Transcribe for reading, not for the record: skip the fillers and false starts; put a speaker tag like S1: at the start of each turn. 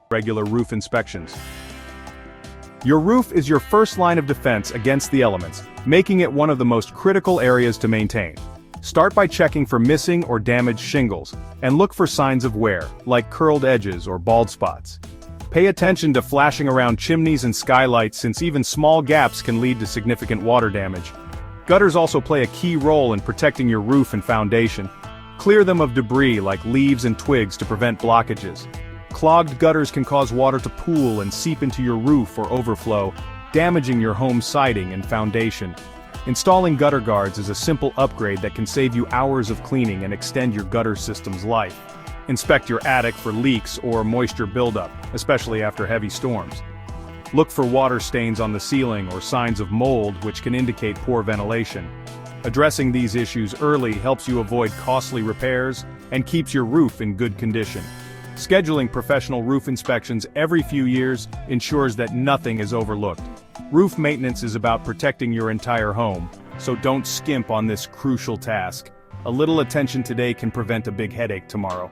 S1: regular roof inspections. Your roof is your first line of defense against the elements, making it one of the most critical areas to maintain. Start by checking for missing or damaged shingles, and look for signs of wear, like curled edges or bald spots. Pay attention to flashing around chimneys and skylights, since even small gaps can lead to significant water damage. Gutters also play a key role in protecting your roof and foundation. Clear them of debris like leaves and twigs to prevent blockages. Clogged gutters can cause water to pool and seep into your roof or overflow, damaging your home's siding and foundation. Installing gutter guards is a simple upgrade that can save you hours of cleaning and extend your gutter system's life. Inspect your attic for leaks or moisture buildup, especially after heavy storms. Look for water stains on the ceiling or signs of mold, which can indicate poor ventilation. Addressing these issues early helps you avoid costly repairs and keeps your roof in good condition. Scheduling professional roof inspections every few years ensures that nothing is overlooked. Roof maintenance is about protecting your entire home, so don't skimp on this crucial task. A little attention today can prevent a big headache tomorrow.